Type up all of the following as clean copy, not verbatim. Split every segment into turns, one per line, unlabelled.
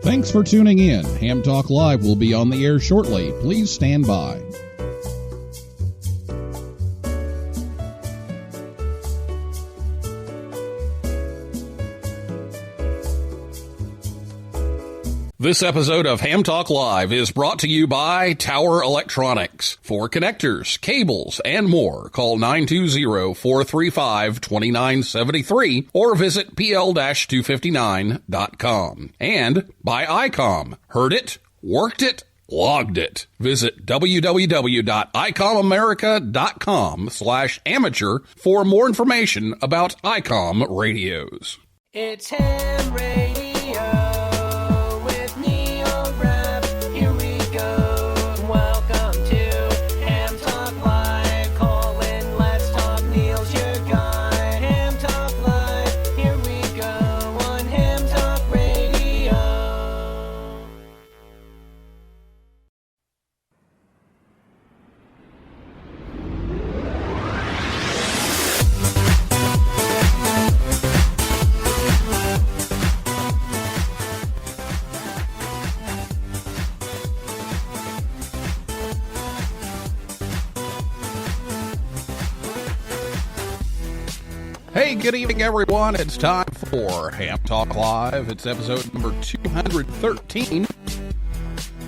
Thanks for tuning in. Ham Talk Live will be on the air shortly. Please stand by. This episode of Ham Talk Live is brought to you by Tower Electronics. For connectors, cables, and more, call 920-435-2973 or visit pl-259.com. And by ICOM. Heard it, worked it, logged it. Visit www.icomamerica.com/amateur for more information about ICOM radios.
It's Ham Radio.
Hey, good evening, everyone. It's time for Ham Talk Live. It's episode number 213.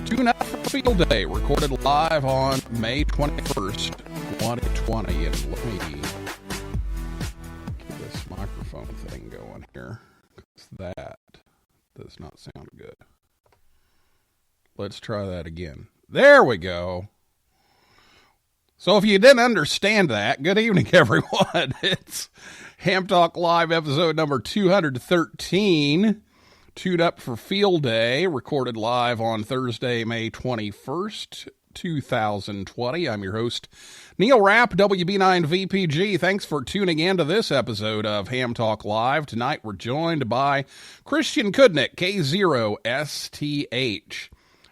Tune up for Field Day, recorded live on May 21st, 2020. And let me get this microphone thing going here, because that does not sound good. Let's try that again. There we go. So if you didn't understand that, good evening, everyone. It's Ham Talk Live episode number 213, tuned up for Field Day, recorded live on Thursday, May 21st, 2020. I'm your host, Neil Rapp, WB9VPG. Thanks for tuning in to this episode of Ham Talk Live. Tonight we're joined by Christian Cudnik, K0STH.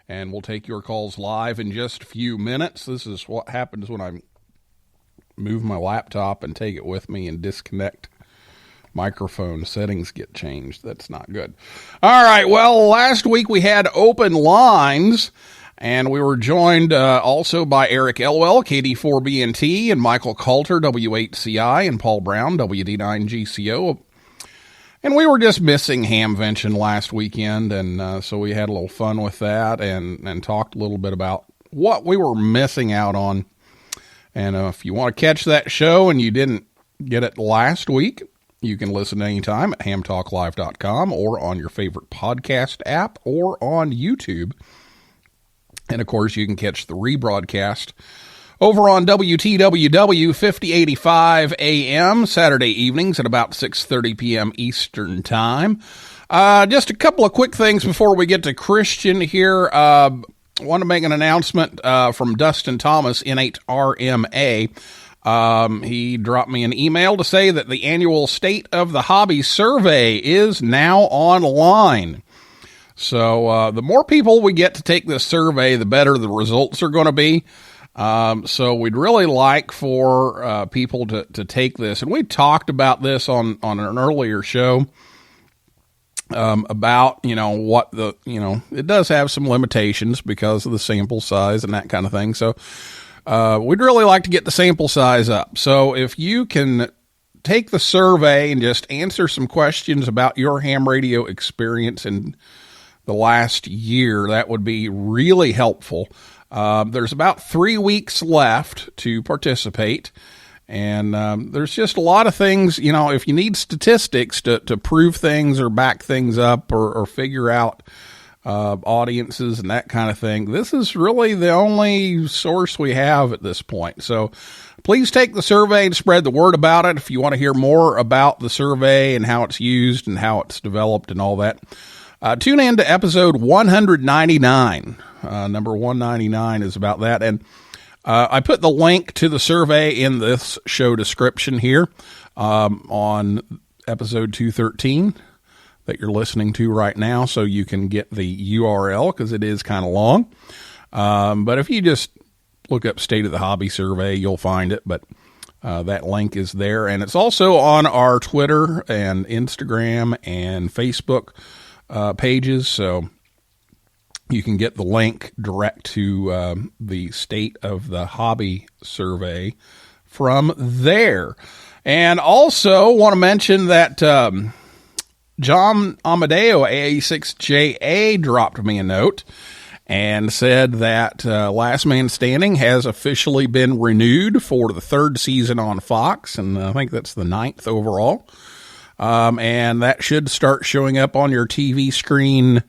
And we'll take your calls live in just a few minutes. This is what happens when I move my laptop and take it with me and disconnect. Microphone settings get changed. That's not good. All right. Well, last week we had open lines, and we were joined also by Eric Elwell, KD4BNT, and Michael Coulter, W8CI, and Paul Brown, WD9GCO. And we were just missing Hamvention last weekend, and so we had a little fun with that and talked a little bit about what we were missing out on. And if you want to catch that show and you didn't get it last week, you can listen anytime at hamtalklive.com or on your favorite podcast app or on YouTube. And, of course, you can catch the rebroadcast over on WTWW 5085 AM, Saturday evenings at about 6:30 p.m. Eastern Time. Just a couple of quick things before we get to Christian here. I want to make an announcement from Dustin Thomas, N8RMA. He dropped me an email to say that the annual State of the Hobby survey is now online. So the more people we get to take this survey, the better the results are going to be. So we'd really like for people to take this. And we talked about this on an earlier show about, what it does have some limitations because of the sample size and that kind of thing. So we'd really like to get the sample size up. So if you can take the survey and just answer some questions about your ham radio experience in the last year, that would be really helpful. There's about 3 weeks left to participate, and there's just a lot of things, if you need statistics to prove things or back things up or figure out audiences and that kind of thing, this is really the only source we have at this point. So please take the survey and spread the word about it. If you want to hear more about the survey and how it's used and how it's developed and all that, tune in to episode 199. Number 199 is about that. And I put the link to the survey in this show description here on episode 213 that you're listening to right now, so you can get the URL because it is kind of long. But if you just look up State of the Hobby Survey, you'll find it. But that link is there. And it's also on our Twitter and Instagram and Facebook pages. So You can get the link direct to the State of the Hobby survey from there. And also want to mention that John Amadeo, AA6JA, dropped me a note and said that Last Man Standing has officially been renewed for the 3rd season on Fox, and I think that's the 9th overall. And that should start showing up on your TV screen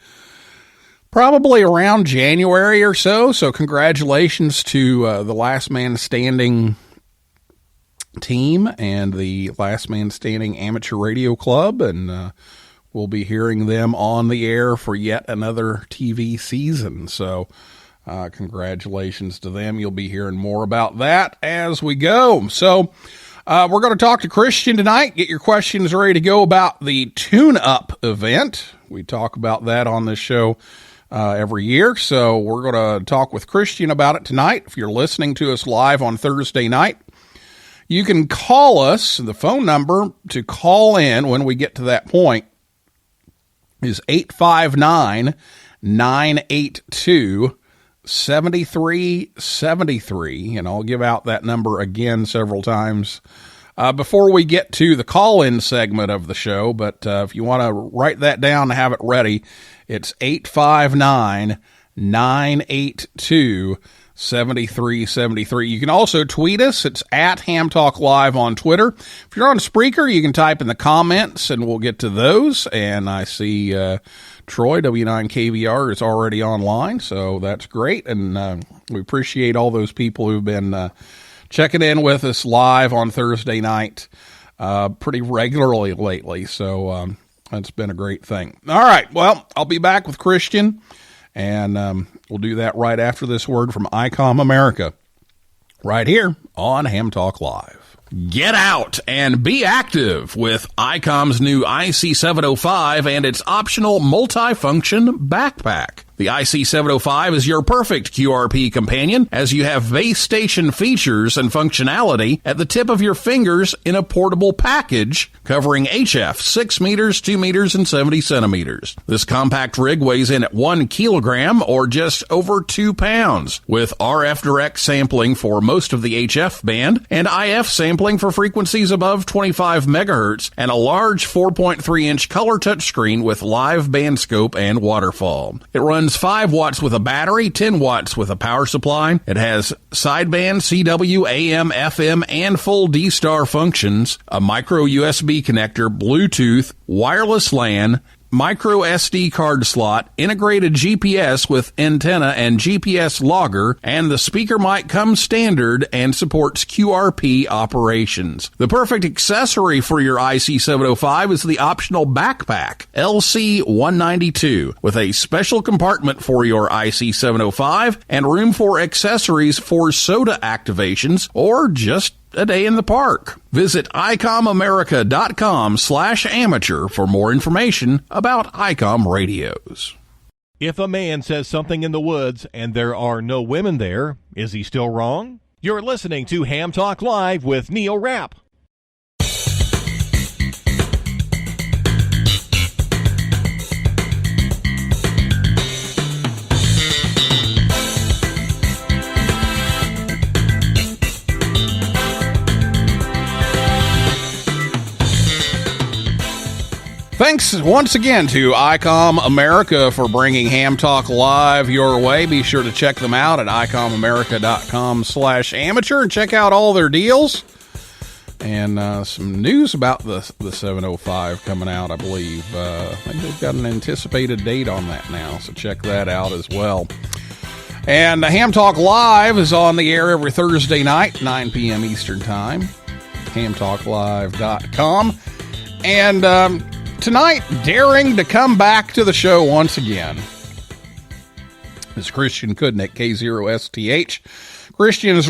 probably around January or so. So congratulations to the Last Man Standing team and the Last Man Standing Amateur Radio Club, and we'll be hearing them on the air for yet another TV season. So congratulations to them. You'll be hearing more about that as we go. So we're going to talk to Christian tonight. Get your questions ready to go about the tune-up event. We talk about that on this show every year. So we're going to talk with Christian about it tonight. If you're listening to us live on Thursday night, you can call us. The phone number to call in when we get to that point is 859-982-7373. And I'll give out that number again several times before we get to the call-in segment of the show. But if you want to write that down and have it ready, it's 859-982-7373. You can also tweet us. It's at Ham Talk Live on Twitter. If you're on Spreaker, you can type in the comments and we'll get to those. And I see Troy, W9KVR, is already online, so that's great. And we appreciate all those people who've been checking in with us live on Thursday night pretty regularly lately. So that's been a great thing. All right, well, I'll be back with Christian, and we'll do that right after this word from ICOM America, right here on Ham Talk Live. Get out and be active with ICOM's new IC705 and its optional multifunction backpack. The IC705 is your perfect QRP companion, as you have base station features and functionality at the tip of your fingers in a portable package covering HF 6 meters, 2 meters, and 70 centimeters. This compact rig weighs in at 1 kilogram or just over 2 pounds, with RF direct sampling for most of the HF band and IF sampling for frequencies above 25 megahertz, and a large 4.3-inch color touchscreen with live band scope and waterfall. It runs 5 watts with a battery, 10 watts with a power supply. It has sideband, CW, AM, FM, and full D-Star functions, a micro USB connector, Bluetooth, wireless LAN, micro SD card slot, integrated GPS with antenna and GPS logger, and the speaker mic comes standard and supports QRP operations. The perfect accessory for your IC705 is the optional backpack, LC192, with a special compartment for your IC705 and room for accessories for soda activations or just a day in the park. Visit ICOMAmerica.com/amateur for more information about ICOM radios.
If a man says something in the woods and there are no women there, is he still wrong? You're listening to Ham Talk Live with Neil Rapp.
Thanks once again to ICOM America for bringing Ham Talk Live your way. Be sure to check them out at ICOMAmerica.com/amateur and check out all their deals. And some news about the 705 coming out, I believe. I think they've got an anticipated date on that now, so check that out as well. And Ham Talk Live is on the air every Thursday night, 9 p.m. Eastern Time. HamTalkLive.com. And tonight, daring to come back to the show once again is Christian Cudnik, K0STH. Christian is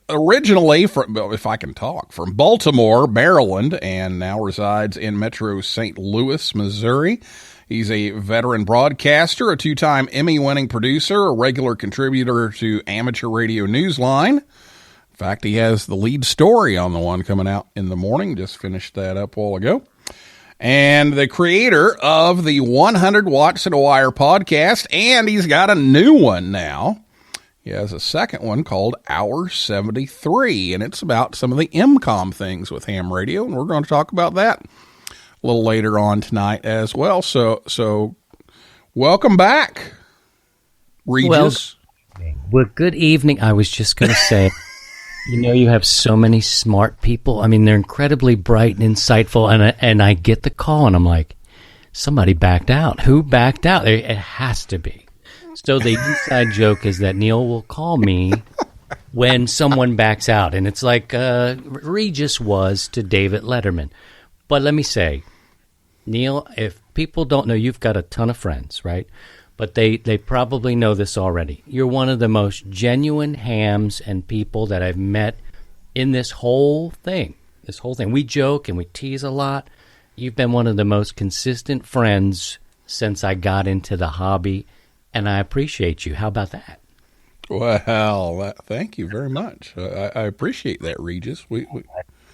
originally from, if I can talk, from Baltimore, Maryland, and now resides in Metro St. Louis, Missouri. He's a veteran broadcaster, a 2-time Emmy-winning producer, a regular contributor to Amateur Radio Newsline. In fact, he has the lead story on the one coming out in the morning. Just finished that up a while ago. and the creator of the 100 Watts in a Wire podcast, and he's got a new one now. He has a second one called Hour 73, and it's about some of the MCOM things with ham radio, and we're going to talk about that a little later on tonight as well. So welcome back, Regis.
Well, good evening. I was just going to say, you have so many smart people. I mean, they're incredibly bright and insightful, and I get the call, and I'm like, somebody backed out. Who backed out? It has to be. So the inside joke is that Neil will call me when someone backs out, and it's like Regis was to David Letterman. But let me say, Neil, if people don't know, you've got a ton of friends, right? But they probably know this already. You're one of the most genuine hams and people that I've met in this whole thing. We joke and we tease a lot. You've been one of the most consistent friends since I got into the hobby, and I appreciate you. How about that?
Well, thank you very much. I appreciate that, Regis. We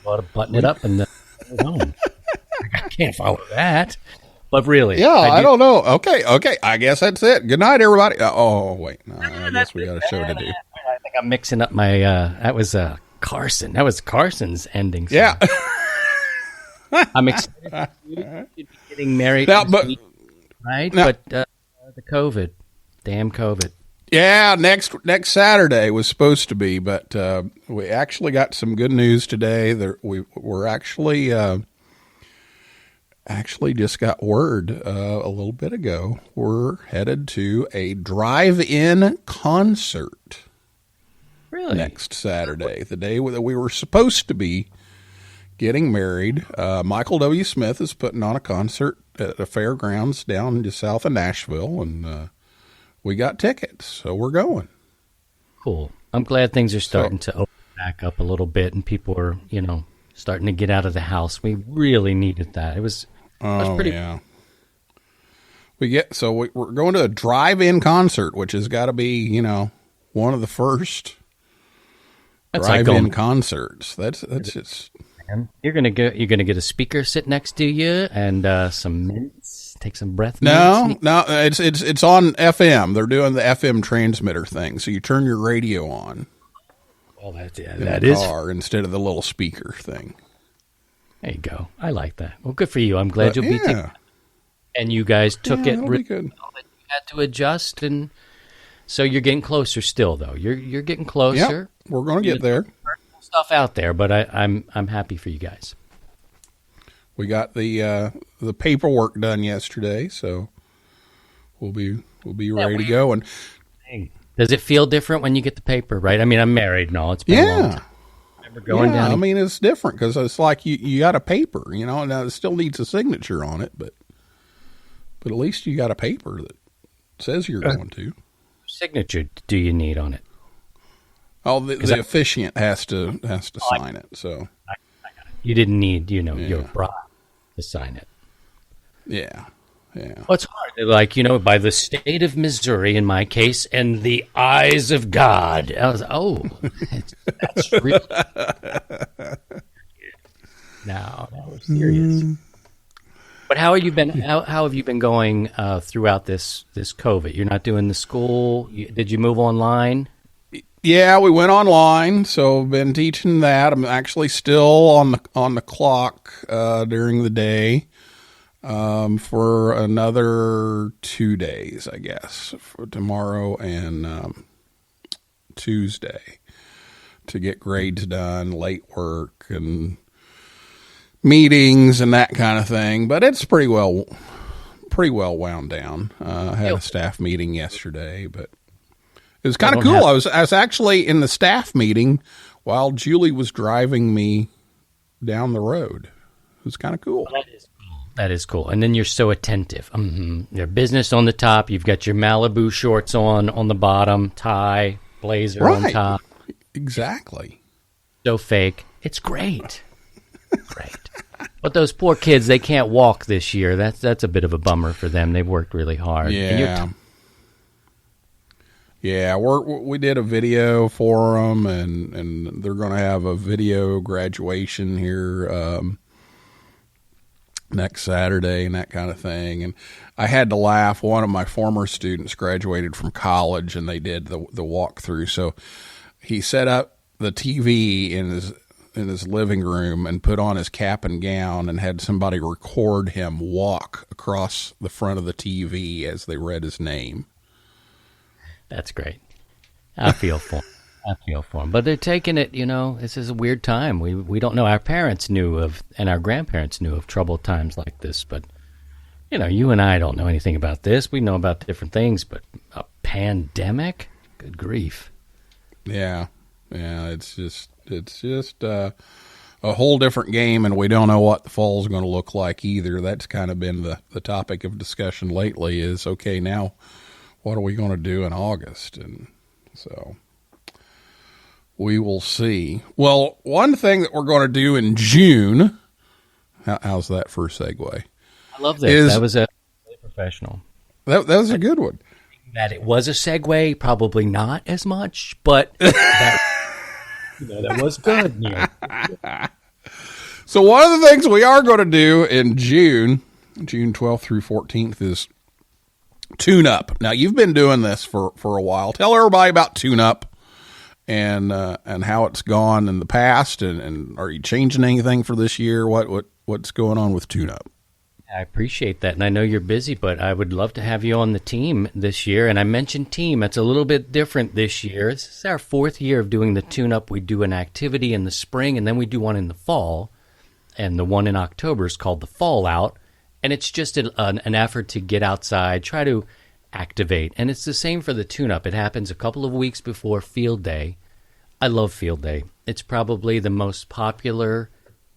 ought to button it up and home. I can't follow that. But really.
Yeah, I don't know. Okay. I guess that's it. Good night, everybody. Wait. No, I guess we got a show to do.
I think I'm mixing up my, that was Carson. That was Carson's ending song.
Yeah.
I'm excited to be getting married.
Now, but,
right?
Now,
but the COVID. Damn COVID.
Yeah, next Saturday was supposed to be, but we actually got some good news today. We're actually just got word a little bit ago. We're headed to a drive-in concert.
Really?
Next Saturday, the day that we were supposed to be getting married. Michael W. Smith is putting on a concert at the fairgrounds down just south of Nashville, and we got tickets, so we're going.
Cool. I'm glad things are starting to open back up a little bit, and people are, starting to get out of the house. We really needed that. It was pretty.
Yeah. We're going to a drive-in concert, which has got to be, one of the first drive-in concerts. That's just.
You're gonna get a speaker sit next to you and some mints. Take some breath.
No, it's on FM. They're doing the FM transmitter thing, so you turn your radio on.
Well, that
is car instead of the little speaker thing.
There you go. I like that. Well, good for you. I'm glad you'll be together. And you guys took it really good. You had to adjust, and so you're getting closer still, though. You're getting closer.
Yep, we're going to get there.
Stuff out there, but I'm happy for you guys.
We got the paperwork done yesterday, so we'll be ready to go. And
does it feel different when you get the paper? Right? I mean, I'm married and all. It's been a long time. Remember going down.
I mean, it's different because it's like you got a paper. Now it still needs a signature on it, but at least you got a paper that says you're going to.
Signature do you need on it?
Oh, the officiant has to sign it. So
you didn't need, your bride to sign it.
Yeah.
Well, it's hard. Like, by the state of Missouri, in my case, and the eyes of God. I was, that's real. Now we're serious. But how have you been? How have you been going throughout this COVID? You're not doing the school. Did you move online?
Yeah, we went online, so I've been teaching that. I'm actually still on the clock during the day for another 2 days, I guess, for tomorrow and Tuesday to get grades done, late work, and meetings and that kind of thing. But it's pretty well wound down. I had a staff meeting yesterday, but it was kind of cool. I was actually in the staff meeting while Julie was driving me down the road. It was kind of cool.
Well, that is cool. And then you're so attentive. Your business on the top. You've got your Malibu shorts on the bottom, tie, blazer on top.
Exactly.
So fake. It's great. Great. But those poor kids, they can't walk this year. That's a bit of a bummer for them. They've worked really hard.
Yeah. Yeah, we did a video for them, and they're going to have a video graduation here next Saturday and that kind of thing. And I had to laugh. One of my former students graduated from college and they did the walkthrough. So he set up the TV in his living room and put on his cap and gown and had somebody record him walk across the front of the TV as they read his name.
That's great. I feel for him. But they're taking it, this is a weird time. We don't know. Our parents knew of, and our grandparents knew of troubled times like this. But, you and I don't know anything about this. We know about different things, but a pandemic? Good grief.
Yeah. It's just a whole different game, and we don't know what the fall's going to look like either. That's kind of been the topic of discussion lately is, okay, now what are we going to do in August? And so we will see. Well, one thing that we're going to do in June, how's that for a segue?
I love this. That was a really professional.
That was a good one.
That it was a segue, probably not as much, but that was good.
So one of the things we are going to do in June 12th through 14th is Tune Up. Now, you've been doing this for a while. Tell everybody about Tune Up and how it's gone in the past, and are you changing anything for this year? What's going on with Tune Up?
I appreciate that, and I know you're busy, but I would love to have you on the team this year. And I mentioned team. It's a little bit different this year. This is our 4th year of doing the tune-up. We do an activity in the spring, and then we do one in the fall. And the one in October is called the Fallout. And it's just an effort to get outside, try to activate. And it's the same for the tune-up. It happens a couple of weeks before Field Day. I love Field Day. It's probably the most popular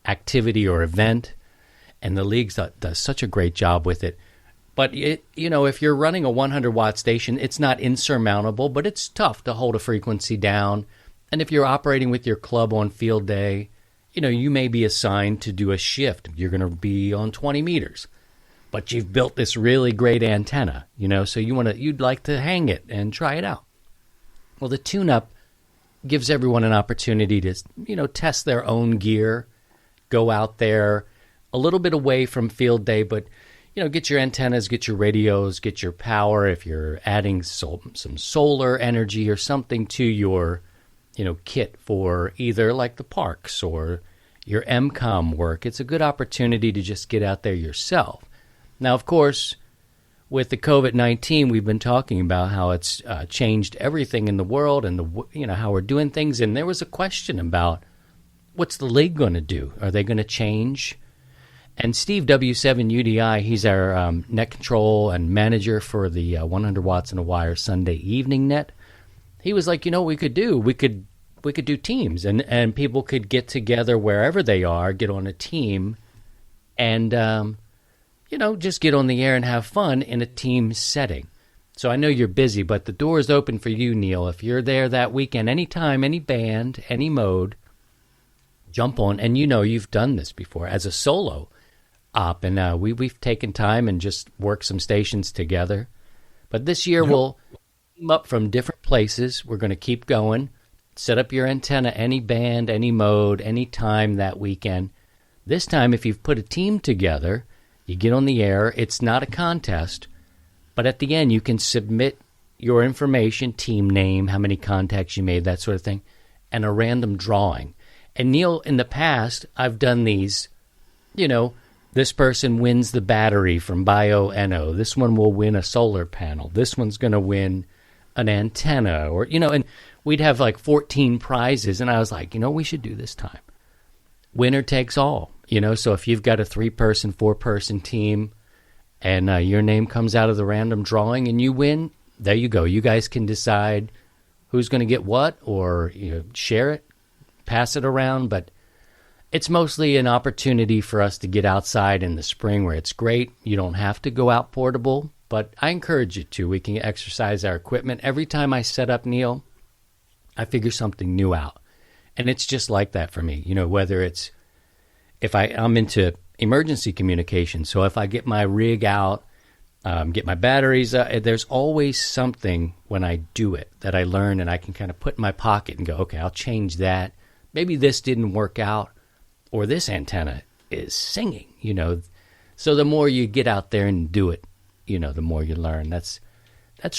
activity or event, and the league does such a great job with it. But, if you're running a 100-watt station, it's not insurmountable, but it's tough to hold a frequency down. And if you're operating with your club on Field Day, you may be assigned to do a shift. You're going to be on 20 meters. But you've built this really great antenna, so you'd like to hang it and try it out. Well, the tune-up gives everyone an opportunity to, test their own gear, go out there a little bit away from Field Day, but, get your antennas, get your radios, get your power. If you're adding some solar energy or something to your, kit for either like the parks or your MCOM work, it's a good opportunity to just get out there yourself. Now, of course, with the COVID-19, we've been talking about how it's changed everything in the world and how we're doing things. And there was a question about what's the league going to do? Are they going to change? And Steve W7UDI, he's our net control and manager for the 100 Watts and a Wire Sunday Evening Net. He was like, what we could do? We could do teams, and people could get together wherever they are, get on a team, and just get on the air and have fun in a team setting. So I know you're busy, but the door is open for you, Neil. If you're there that weekend, anytime, any band, any mode, jump on. And you've done this before as a solo op, and we've taken time and just worked some stations together. But this year we'll team up from different places. We're going to keep going. Set up your antenna, any band, any mode, any time that weekend. This time, if you've put a team together, you get on the air. It's not a contest, but at the end, you can submit your information, team name, how many contacts you made, that sort of thing, and a random drawing. And Neil, in the past, I've done these, this person wins the battery from BioNO. This one will win a solar panel. This one's going to win an antenna, or, and we'd have like 14 prizes. And I was like, we should do this time. Winner takes all, so if you've got a 3-person, 4-person team and your name comes out of the random drawing and you win, there you go. You guys can decide who's going to get what, or share it, pass it around. But it's mostly an opportunity for us to get outside in the spring where it's great. You don't have to go out portable, but I encourage you to. We can exercise our equipment. Every time I set up, Neil, I figure something new out. And it's just like that for me, whether it's, if I'm into emergency communication. So if I get my rig out, get my batteries, there's always something when I do it that I learn, and I can kind of put in my pocket and go, okay, I'll change that. Maybe this didn't work out, or this antenna is singing, So the more you get out there and do it, the more you learn. That's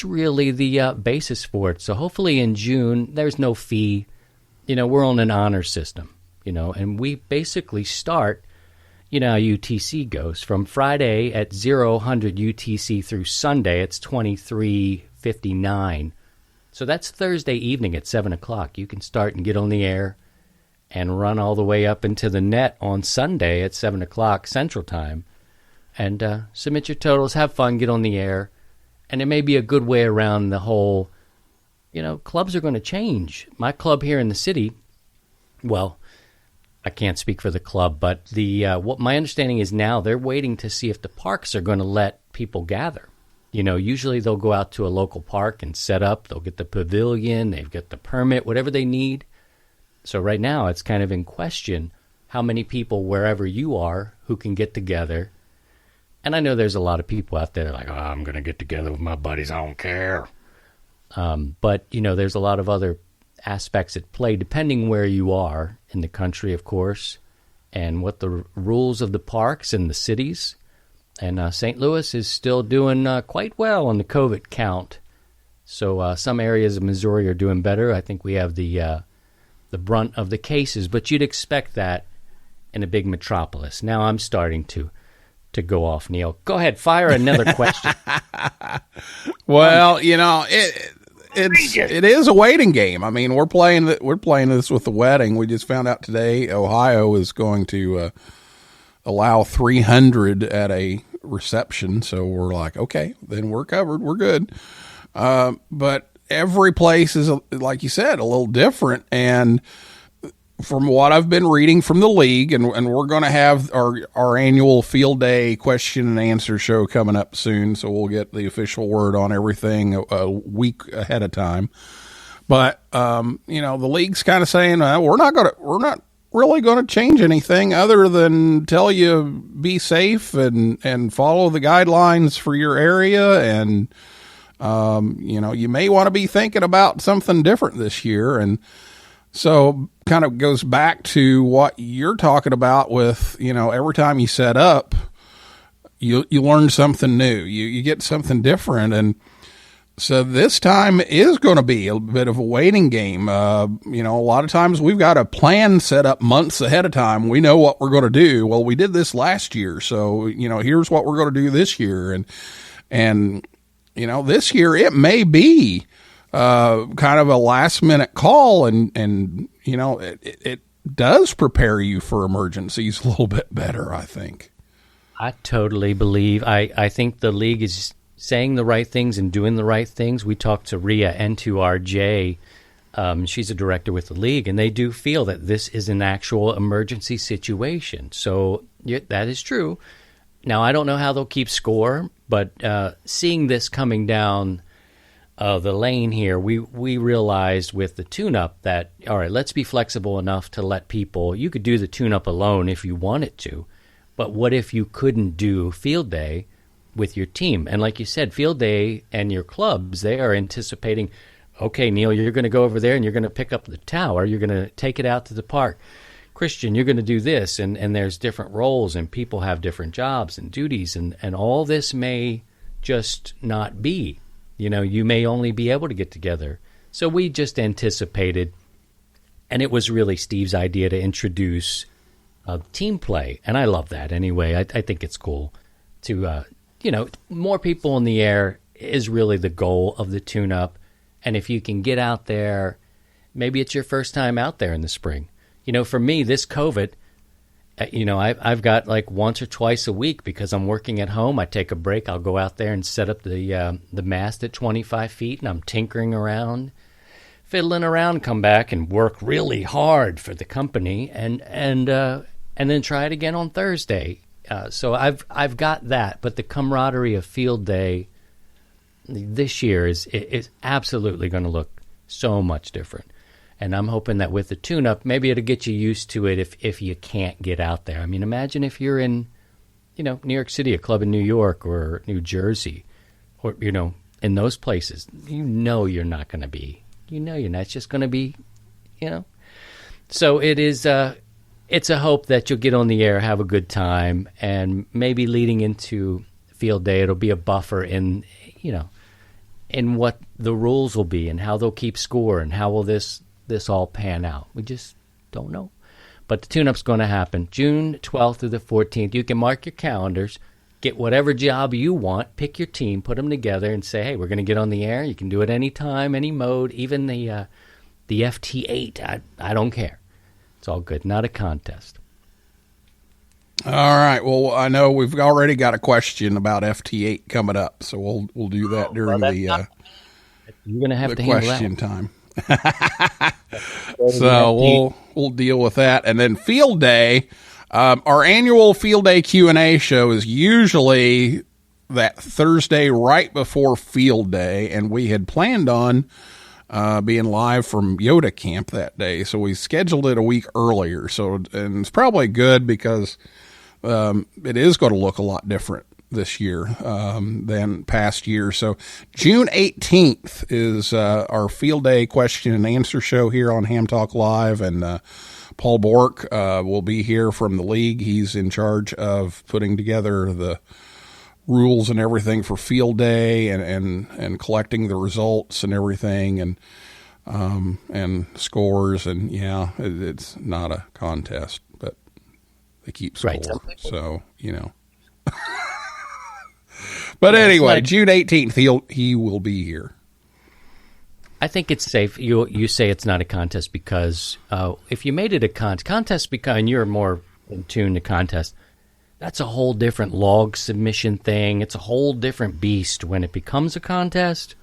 really the basis for it. So hopefully in June, there's no fee. We're on an honor system, and we basically start, how UTC goes. From Friday at 0000 UTC through Sunday, it's 23:59. So that's Thursday evening at 7 o'clock. You can start and get on the air and run all the way up into the net on Sunday at 7 o'clock Central Time. And submit your totals, have fun, get on the air. And it may be a good way around the whole, clubs are going to change. My club here in the city, well, I can't speak for the club, but what my understanding is now they're waiting to see if the parks are going to let people gather. Usually they'll go out to a local park and set up. They'll get the pavilion. They've got the permit, whatever they need. So right now it's kind of in question how many people, wherever you are, who can get together. And I know there's a lot of people out there like, I'm going to get together with my buddies. I don't care. But, there's a lot of other aspects at play, depending where you are in the country, of course, and what the rules of the parks and the cities. And St. Louis is still doing quite well on the COVID count. So some areas of Missouri are doing better. I think we have the brunt of the cases, but you'd expect that in a big metropolis. Now I'm starting to go off, Neil. Go ahead, fire another question.
Well, it is a waiting game. I mean, we're playing this with the wedding. We just found out today Ohio is going to allow 300 at a reception. So we're like, okay, then we're covered. We're good. But every place is, like you said, a little different. And from what I've been reading from the league, and we're going to have our annual field day question and answer show coming up soon. So we'll get the official word on everything a week ahead of time. But, the league's kind of saying, we're not really going to change anything other than tell you be safe and follow the guidelines for your area. And, you may want to be thinking about something different this year. And so kind of goes back to what you're talking about with, every time you set up, you learn something new, you get something different. And so this time is going to be a bit of a waiting game. A lot of times we've got a plan set up months ahead of time. We know what we're going to do. Well, we did this last year. So, here's what we're going to do this year. And this year it may be kind of a last minute call and it does prepare you for emergencies a little bit better, I think.
I totally believe. I think the league is saying the right things and doing the right things. We talked to Rhea N2RJ. She's a director with the league, and they do feel that this is an actual emergency situation. So that is true. Now, I don't know how they'll keep score, but seeing this coming down the lane here, we realized with the tune-up that, all right, let's be flexible enough to let people, you could do the tune-up alone if you wanted to, but what if you couldn't do field day with your team? And like you said, field day and your clubs, they are anticipating, okay, Neil, you're going to go over there and you're going to pick up the tower, you're going to take it out to the park. Christian, you're going to do this, and there's different roles, and people have different jobs and duties, and all this may just not be. You may only be able to get together. So we just anticipated, and it was really Steve's idea to introduce team play, and I love that anyway. I think it's cool to, more people in the air is really the goal of the tune-up, and if you can get out there, maybe it's your first time out there in the spring. For me, this COVID, I've got like once or twice a week because I'm working at home. I take a break. I'll go out there and set up the mast at 25 feet, and I'm tinkering around, fiddling around, come back and work really hard for the company, and then try it again on Thursday. So I've got that, but the camaraderie of field day this year is absolutely going to look so much different. And I'm hoping that with the tune-up, maybe it'll get you used to it if you can't get out there. I mean, imagine if you're in, New York City, a club in New York or New Jersey, or, in those places. You're not going to be. You're not. It's just going to be, So it is it's a hope that you'll get on the air, have a good time, and maybe leading into field day, it'll be a buffer in, in what the rules will be and how they'll keep score and how will this all pan out. We just don't know. But the tune-up's going to happen June 12th through the 14th. You can mark your calendars, get whatever job you want, pick your team, put them together, and say, hey, we're going to get on the air. You can do it any time, any mode, even the FT8. I don't care. It's all good. Not a contest.
All right. Well, I know we've already got a question about FT8 coming up, so we'll do that during
you're going to have to handle
question time. So we'll deal with that, and then field day. Our annual field day Q&A show is usually that Thursday right before field day, and we had planned on being live from Yoda camp that day, so we scheduled it a week earlier. And it's probably good because it is going to look a lot different this year than past years. So June 18th is our field day question and answer show here on Ham Talk Live, and Paul Bork will be here from the league. He's in charge of putting together the rules and everything for field day and collecting the results and everything and scores. And it's not a contest, but they keep score. Right. So, But anyway, June 18th, he will be here.
I think it's safe. You say it's not a contest because if you made it a contest, and you're more in tune to contest, that's a whole different log submission thing. It's a whole different beast when it becomes a contest.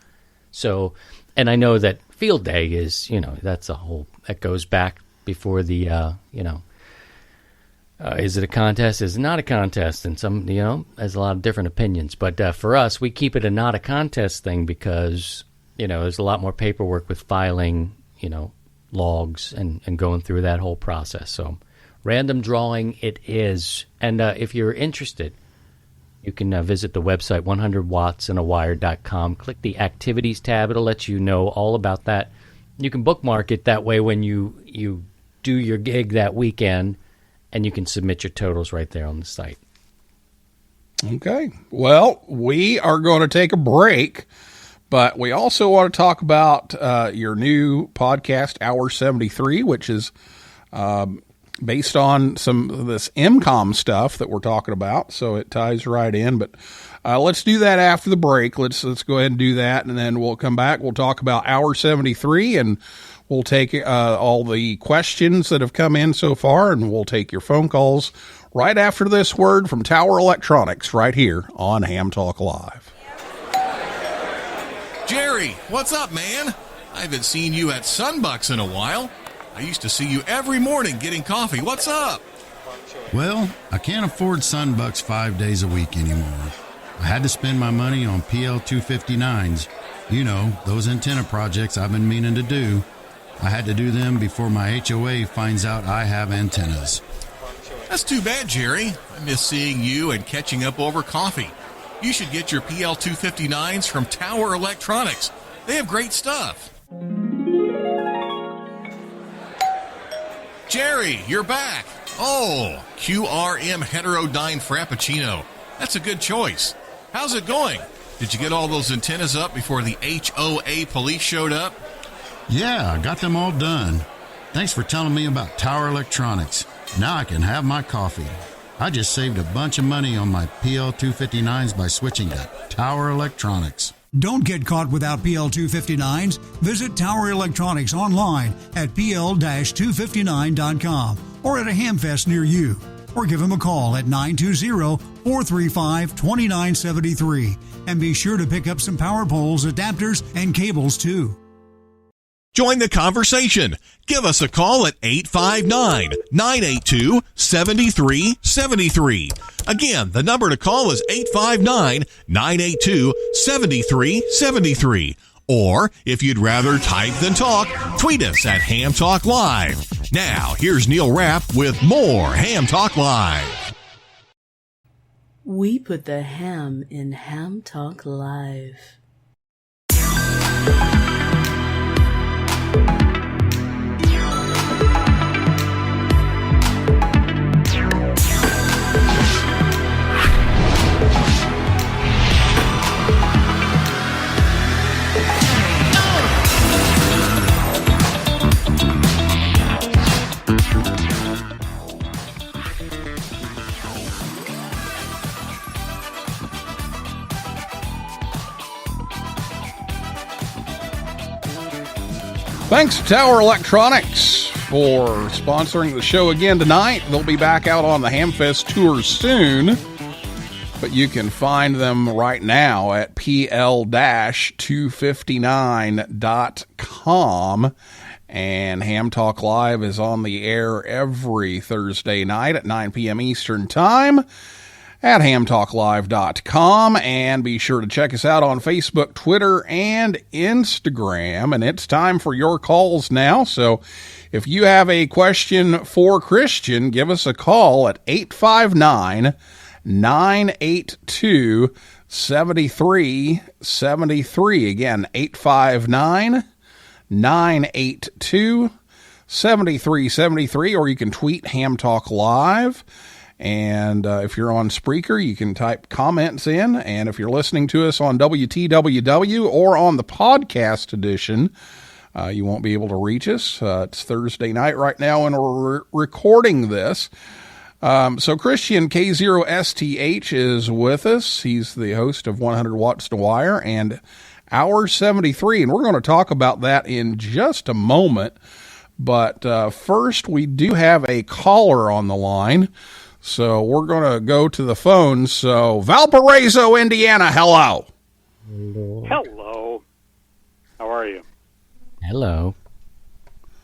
So, and I know that field day is, that's a whole, that goes back before the, is it a contest? Is it not a contest? And some, there's a lot of different opinions. But for us, we keep it a not a contest thing because, there's a lot more paperwork with filing, logs and going through that whole process. So random drawing it is. And if you're interested, you can visit the website 100wattsandawire.com. Click the activities tab. It'll let you know all about that. You can bookmark it that way when you do your gig that weekend, and you can submit your totals right there on the site.
Okay. Well, we are going to take a break, but we also want to talk about your new podcast, Hour 73, which is based on some of this MCOM stuff that we're talking about. So it ties right in. But let's do that after the break. Let's go ahead and do that, and then we'll come back. We'll talk about Hour 73, and we'll take all the questions that have come in so far, and we'll take your phone calls right after this word from Tower Electronics right here on Ham Talk Live.
Jerry, what's up, man? I haven't seen you at Sunbucks in a while. I used to see you every morning getting coffee. What's up?
Well, I can't afford Sunbucks 5 days a week anymore. I had to spend my money on PL259s. Those antenna projects I've been meaning to do. I had to do them before my HOA finds out I have antennas.
That's too bad, Jerry. I miss seeing you and catching up over coffee. You should get your PL259s from Tower Electronics. They have great stuff. Jerry, you're back. Oh, QRM Heterodyne Frappuccino. That's a good choice. How's it going? Did you get all those antennas up before the HOA police showed up?
Yeah, I got them all done. Thanks for telling me about Tower Electronics. Now I can have my coffee. I just saved a bunch of money on my PL259s by switching to Tower Electronics.
Don't get caught without PL259s. Visit Tower Electronics online at pl-259.com or at a Hamfest near you. Or give them a call at 920-435-2973. And be sure to pick up some power poles, adapters, and cables too.
Join the conversation. Give us a call at 859-982-7373. Again, the number to call is 859-982-7373. Or, if you'd rather type than talk, tweet us at Ham Talk Live. Now, here's Neil Rapp with more Ham Talk Live.
We put the ham in Ham Talk Live.
Thanks to Tower Electronics for sponsoring the show again tonight. They'll be back out on the Hamfest tour soon, but you can find them right now at pl-259.com. And Ham Talk Live is on the air every Thursday night at 9 p.m. Eastern Time at hamtalklive.com. And be sure to check us out on Facebook, Twitter, and Instagram. And it's time for your calls now. So if you have a question for Christian, give us a call at 859-982-7373. Again, 859-982-7373, or you can tweet Ham Talk Live. And if you're on Spreaker, you can type comments in. And if you're listening to us on WTWW or on the podcast edition, you won't be able to reach us. It's Thursday night right now, and we're recording this. So Christian K0STH is with us. He's the host of 100 Watts to Wire and Hour 73, and we're going to talk about that in just a moment. But first, we do have a caller on the line, so we're going to go to the phone. So Valparaiso, Indiana, hello.
Hello. How are you?
Hello.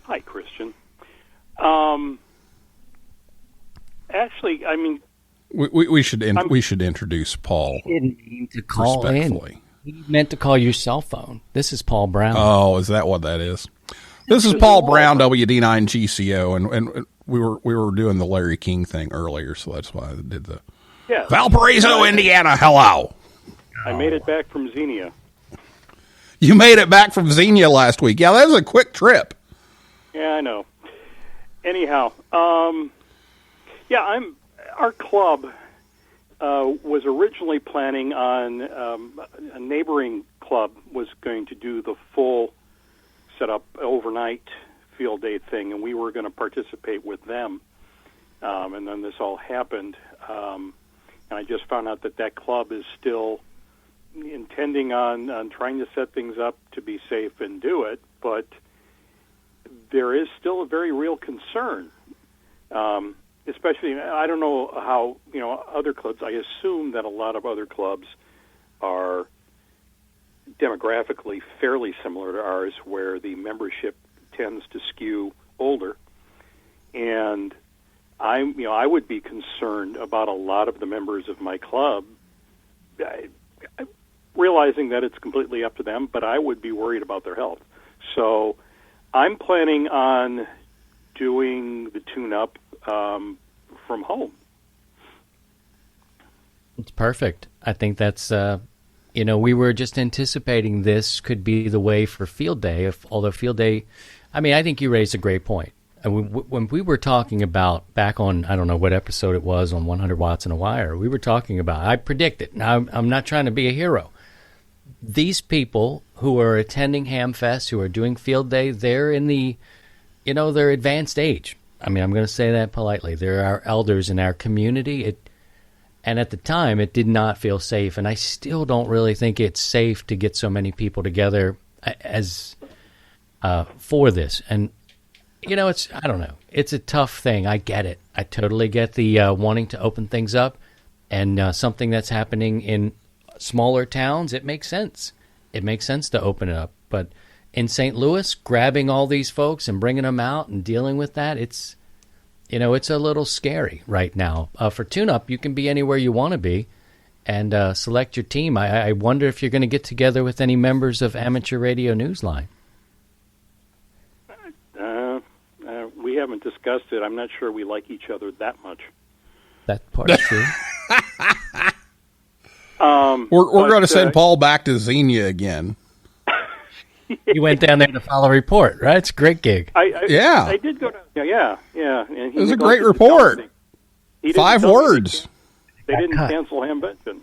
Hi, Christian. Actually, I mean,
we should introduce Paul.
He didn't mean to call
respectfully.
in. He meant to call your cell phone. This is Paul Brown.
Oh, is that what that is? This is Paul Brown, WD9GCO, and we were doing the Larry King thing earlier, so that's why I did the Valparaiso, Indiana. Hello.
I made it back from Xenia.
You made it back from Xenia last week. Yeah, that was a quick trip.
Yeah, I know. Anyhow, our club was originally planning on a neighboring club was going to do the full setup overnight field day thing, and we were going to participate with them. And then this all happened, and I just found out that club is still intending on trying to set things up to be safe and do it, but there is still a very real concern. Especially, I don't know how, other clubs, I assume that a lot of other clubs are demographically fairly similar to ours, where the membership tends to skew older. And I would be concerned about a lot of the members of my club, realizing that it's completely up to them, but I would be worried about their health. So I'm planning on doing the tune-up from home.
It's perfect. I think that's, we were just anticipating this could be the way for field day. Although field day, I think you raised a great point. And when we were talking about back on, I don't know what episode it was on 100 Watts and a Wire, we were talking about, I predicted, now I'm not trying to be a hero. These people who are attending Hamfest, who are doing field day, they're in the, they're advanced age. I'm going to say that politely. They're our elders in our community. And at the time, it did not feel safe. And I still don't really think it's safe to get so many people together as for this. And, I don't know. It's a tough thing. I get it. I totally get the wanting to open things up. And something that's happening in smaller towns, it makes sense. It makes sense to open it up. But in St. Louis, grabbing all these folks and bringing them out and dealing with that, it's a little scary right now. For tune-up, you can be anywhere you want to be and select your team. I wonder if you're going to get together with any members of Amateur Radio Newsline.
We haven't discussed it. I'm not sure we like each other that much.
That part's true.
We're going to send Paul back to Xenia again.
You went down there to file a report, right? It's a great gig.
I did go down. Yeah. And
it was a great report. 5 words.
They didn't cancel Hamvention.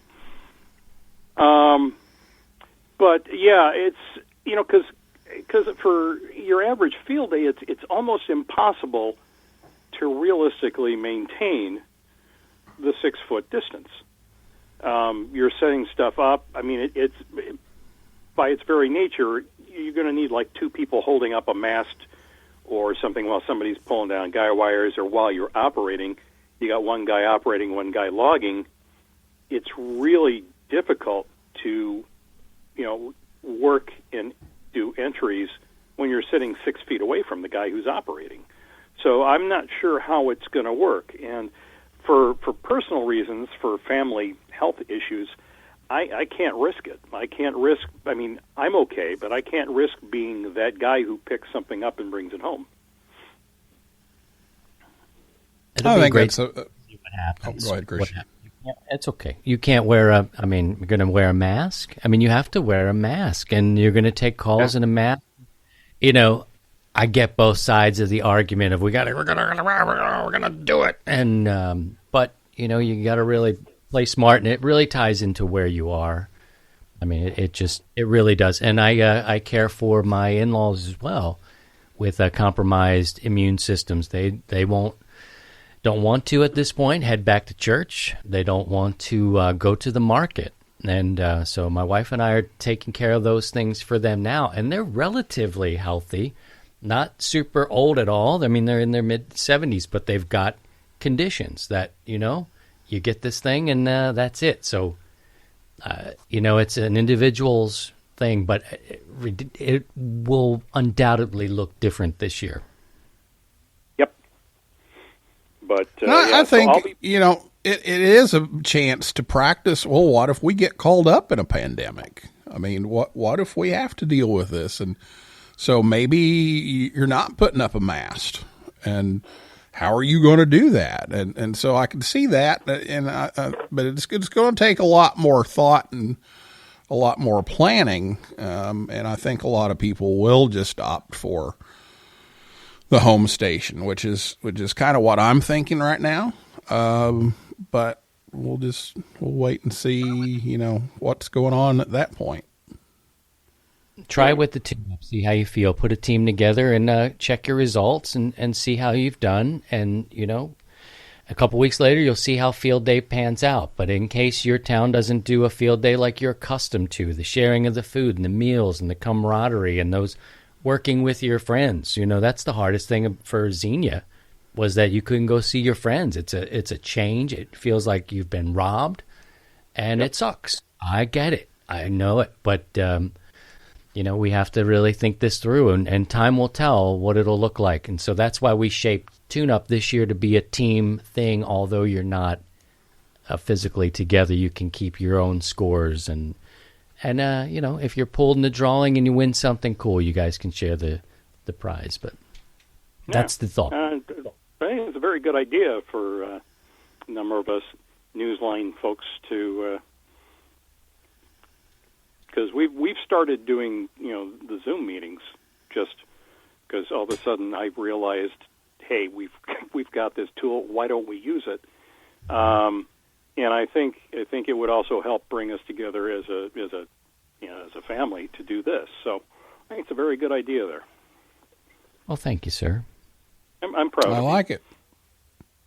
But yeah, it's because for your average field day, it's almost impossible to realistically maintain the 6-foot distance. You're setting stuff up. It's by its very nature, you're going to need like two people holding up a mast or something while somebody's pulling down guy wires, or while you're operating, you got one guy operating, one guy logging. It's really difficult to, work and do entries when you're sitting 6 feet away from the guy who's operating. So I'm not sure how it's going to work. And for personal reasons, for family health issues, I can't risk it. I'm okay, but I can't risk being that guy who picks something up and brings it home.
It'll be great
that's
to see what happens.
go ahead, Christian.
It's okay. You can't wear you're going to wear a mask? You have to wear a mask, and you're going to take calls in a mask. I get both sides of the argument of we're gonna do it, and but you got to really play smart, and it really ties into where you are. It really does, and I care for my in-laws as well with compromised immune systems. They don't want to at this point head back to church. They don't want to go to the market, and so my wife and I are taking care of those things for them now, and they're relatively healthy. Not super old at all. They're in their mid-70s, but they've got conditions that, you get this thing and that's it. So, it's an individual's thing, but it will undoubtedly look different this year.
Yep. But
I think, it is a chance to practice. Well, what if we get called up in a pandemic? What if we have to deal with this? And so maybe you're not putting up a mast, and how are you going to do that? And so I can see that, but it's going to take a lot more thought and a lot more planning, and I think a lot of people will just opt for the home station, which is kind of what I'm thinking right now. But we'll wait and see, what's going on at that point.
Try with the team, see how you feel. Put a team together and check your results and see how you've done. And, a couple weeks later, you'll see how field day pans out. But in case your town doesn't do a field day like you're accustomed to, the sharing of the food and the meals and the camaraderie and those working with your friends, that's the hardest thing for Xenia, was that you couldn't go see your friends. It's a change. It feels like you've been robbed, and It sucks. I get it. I know it. But, we have to really think this through, and time will tell what it'll look like. And so that's why we shaped Tune Up this year to be a team thing. Although you're not physically together, you can keep your own scores. And if you're pulled in the drawing and you win something cool, you guys can share the prize. But that's the thought.
I think it's a very good idea for a number of us Newsline folks to... because we've started doing the Zoom meetings just because all of a sudden I realized, hey, we've got this tool. Why don't we use it? And I think it would also help bring us together as a family to do this. So I think it's a very good idea there.
Well, thank you, sir.
I'm proud.
I like it.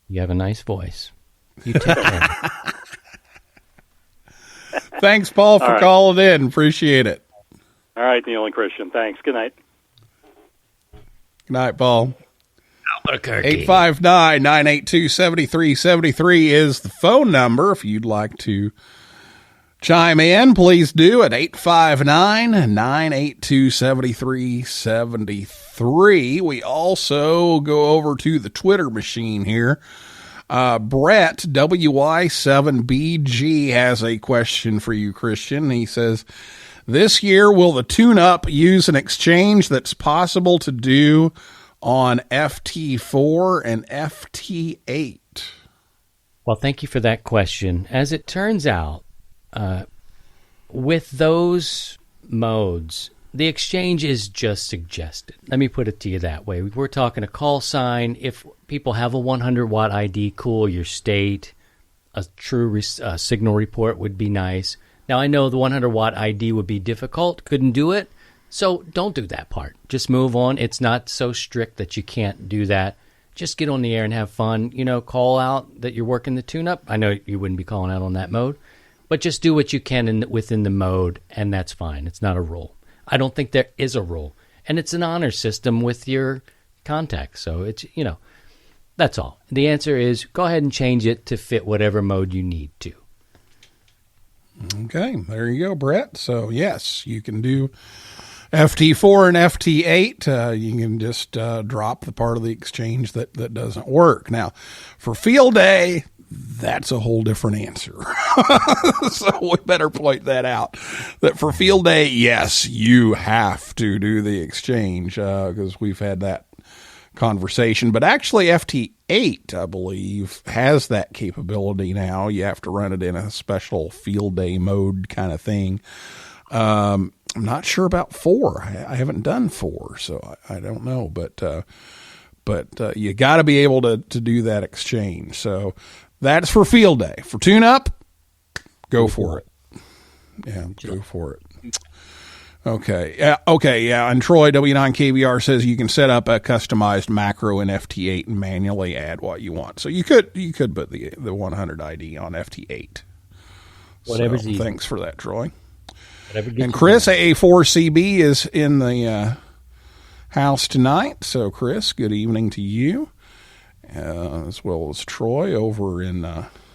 You have a nice voice. You take care.
Thanks, Paul, for calling in. Appreciate it.
All right, Neil and Christian. Thanks. Good night.
Good night, Paul.
Albuquerque.
859-982-7373 is the phone number. If you'd like to chime in, please do at 859-982-7373. We also go over to the Twitter machine here. Brett, WY7BG, has a question for you, Christian. He says, this year, will the tune-up use an exchange that's possible to do on FT4 and FT8?
Well, thank you for that question. As it turns out, with those modes, the exchange is just suggested. Let me put it to you that way. We're talking a call sign. If people have a 100-watt ID, cool, your state, a true signal report would be nice. Now, I know the 100-watt ID would be difficult, couldn't do it, so don't do that part. Just move on. It's not so strict that you can't do that. Just get on the air and have fun. Call out that you're working the tune-up. I know you wouldn't be calling out on that mode, but just do what you can within the mode, and that's fine. It's not a rule. I don't think there is a rule. And it's an honor system with your contacts. So it's, that's all. The answer is go ahead and change it to fit whatever mode you need to.
Okay, there you go, Brett. So, yes, you can do FT4 and FT8. You can just drop the part of the exchange that doesn't work. Now, for field day, that's a whole different answer. So we better point that out. That for field day, yes, you have to do the exchange because we've had that conversation. But actually, FT8, I believe, has that capability now. You have to run it in a special field day mode kind of thing. I'm not sure about 4. I haven't done 4, so I don't know. But you got to be able to do that exchange. So that's for field day. For tune-up, go for it. Yeah, go for it. Okay. Yeah. And Troy W9KBR says you can set up a customized macro in FT8 and manually add what you want. So you could put the 100 ID on FT8.
Whatever's
so,
easy.
Thanks for that, Troy.
And
Chris A4CB is in the house tonight. So Chris, good evening to you, as well as Troy over in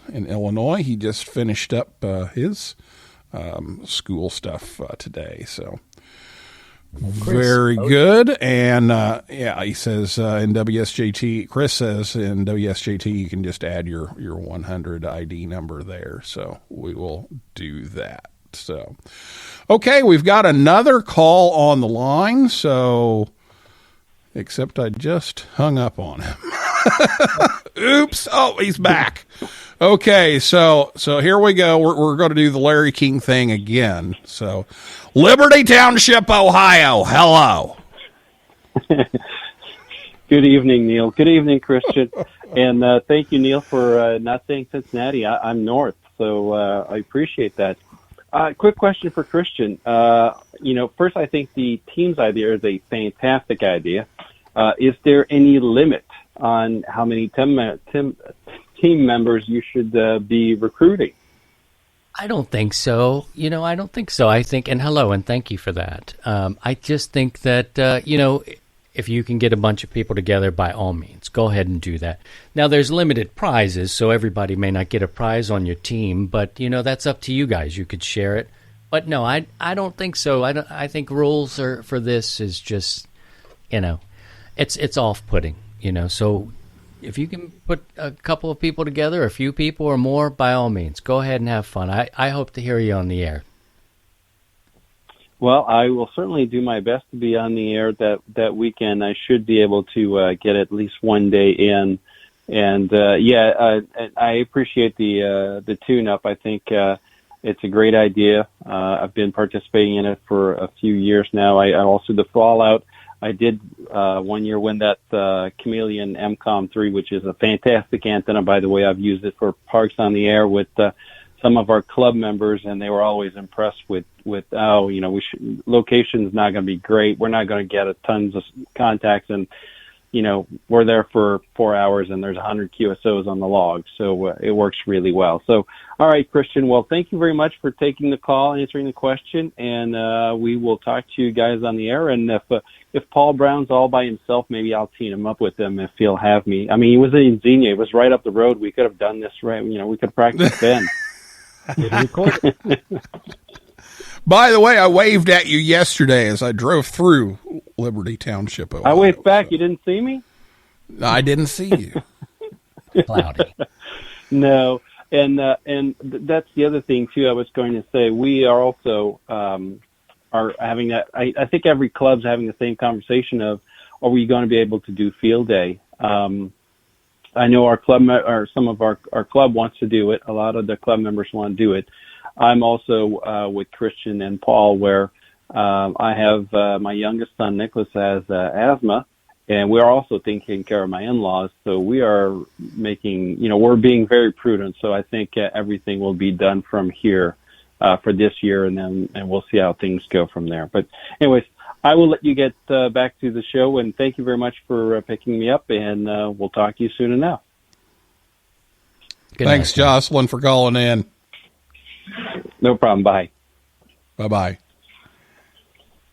Illinois. He just finished up his school stuff today, so very good. And he says in WSJT, Chris says in WSJT you can just add your 100 ID number there, so we will do that. So okay, we've got another call on the line, so except I just hung up on him. Oops. Oh, he's back. Okay, so here we go. We're going to do the Larry King thing again. So, Liberty Township, Ohio. Hello.
Good evening, Neil. Good evening, Christian. And thank you, Neil, for not saying Cincinnati. I'm north, so I appreciate that. Quick question for Christian. First, I think the team's idea is a fantastic idea. Is there any limit on how many team members you should be recruiting?
I don't think so. I don't think so. I think, and hello, and thank you for that. I just think that, if you can get a bunch of people together, by all means, go ahead and do that. Now, there's limited prizes, so everybody may not get a prize on your team, but, that's up to you guys. You could share it. But no, I don't think so. I think rules for this is just, it's off-putting, so if you can put a couple of people together, a few people or more, by all means, go ahead and have fun. I hope to hear you on the air.
Well, I will certainly do my best to be on the air that weekend. I should be able to get at least one day in. And I appreciate the tune-up. I think it's a great idea. I've been participating in it for a few years now. I also, the Fallout, I did 1 year win that Chameleon MCOM 3, which is a fantastic antenna. By the way, I've used it for Parks on the Air with some of our club members, and they were always impressed with location's not going to be great. We're not going to get tons of contacts, and we're there for 4 hours, and there's 100 QSOs on the log, so it works really well. So, all right, Christian. Well, thank you very much for taking the call, answering the question, and we will talk to you guys on the air. And if Paul Brown's all by himself, maybe I'll team him up with him if he'll have me. I mean, he was in Xenia. It was right up the road. We could have done this right. We could practice then.
By the way, I waved at you yesterday as I drove through Liberty Township, Ohio.
I waved back. So. You didn't see me?
I didn't see you.
Cloudy.
No. And that's the other thing, too, I was going to say. We are also are having that. I think every club's having the same conversation of, are we going to be able to do field day? I know our club, or some of our club wants to do it. A lot of the club members want to do it. I'm also with Christian and Paul, where I have my youngest son, Nicholas, has asthma, and we're also taking care of my in-laws. So we are making, we're being very prudent. So I think everything will be done from here for this year, and we'll see how things go from there. But anyways, I will let you get back to the show, and thank you very much for picking me up, and we'll talk to you soon enough.
Thanks, Jocelyn, for calling in.
No problem. Bye.
Bye-bye.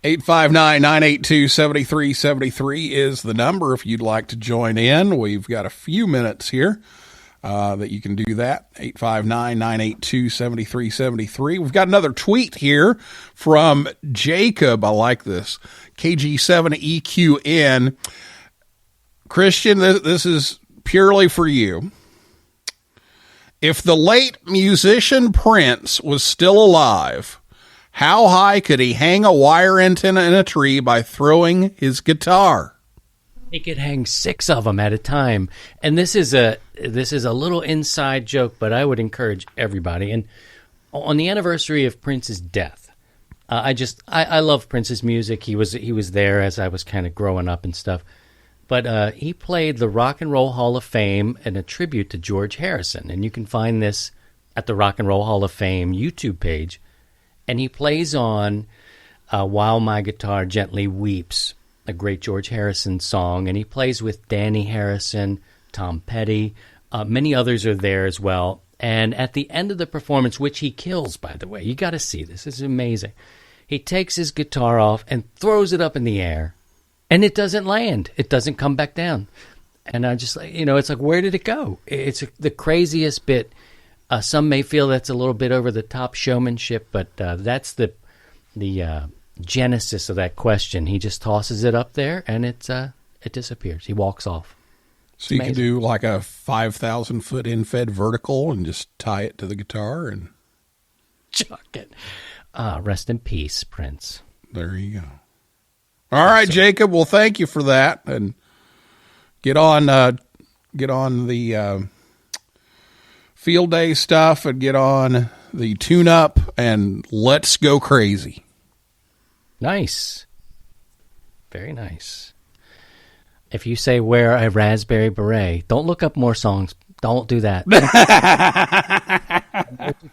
859-982-7373 is the number if you'd like to join in. We've got a few minutes here that you can do that. 859-982-7373. We've got another tweet here from Jacob. I like this. KG7EQN. Christian, this is purely for you. If the late musician Prince was still alive, how high could he hang a wire antenna in a tree by throwing his guitar?
He could hang 6 of them at a time. And this is a little inside joke, but I would encourage everybody. And on the anniversary of Prince's death, I love Prince's music. He was there as I was kind of growing up and stuff. But he played the Rock and Roll Hall of Fame and a tribute to George Harrison. And you can find this at the Rock and Roll Hall of Fame YouTube page. And he plays on While My Guitar Gently Weeps, a great George Harrison song. And he plays with Danny Harrison, Tom Petty. Many others are there as well. And at the end of the performance, which he kills, by the way, you got to see this. This is amazing. He takes his guitar off and throws it up in the air. And it doesn't land. It doesn't come back down. And I just, it's like, where did it go? It's the craziest bit. Some may feel that's a little bit over the top showmanship, but that's the genesis of that question. He just tosses it up there, and it disappears. He walks off.
So you can do like a 5,000-foot infed vertical and just tie it to the guitar and
chuck it. Rest in peace, Prince.
There you go. All right, Jacob. Well, thank you for that, and get on the field day stuff and get on the tune-up, and let's go crazy.
Nice. Very nice. If you say wear a raspberry beret, don't look up more songs. Don't do that. What you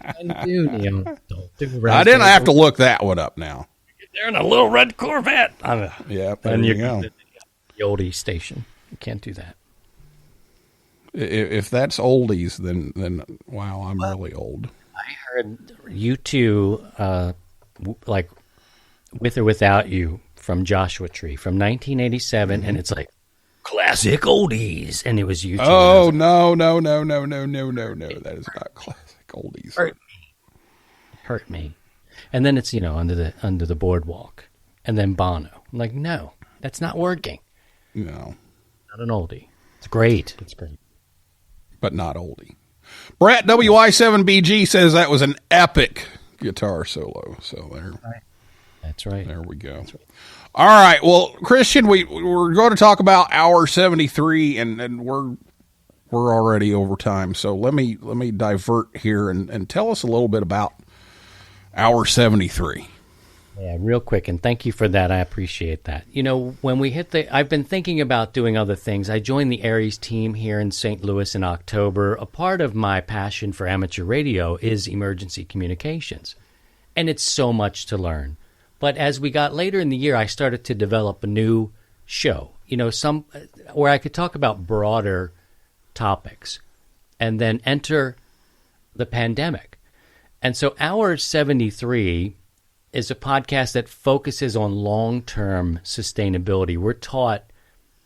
trying to do, Neil? Don't do
I didn't have to look that one up now.
They're in a little red Corvette.
Yeah, there you go.
The oldie station. You can't do that.
If that's oldies, then wow, I'm really old.
I heard U2, like With or Without You from Joshua Tree from 1987, and it's like classic oldies, and it was U2.
Oh no! That is not classic oldies.
Hurt me. And then it's under the boardwalk, and then Bono. I'm like, no, that's not working.
No,
not an oldie. It's great. It's great.
But not oldie. Brett WI7BG says that was an epic guitar solo. So there.
That's right.
There we go. Right. All right. Well, Christian, we're going to talk about hour 73, and we're already over time. So let me divert here and tell us a little bit about hour 73.
Yeah, real quick, and thank you for that. I appreciate that. When we hit I've been thinking about doing other things. I joined the Aries team here in St. Louis in October. A part of my passion for amateur radio is emergency communications, and it's so much to learn. But as we got later in the year, I started to develop a new show, some where I could talk about broader topics, and then enter the pandemic. And so Hour 73 is a podcast that focuses on long-term sustainability. We're taught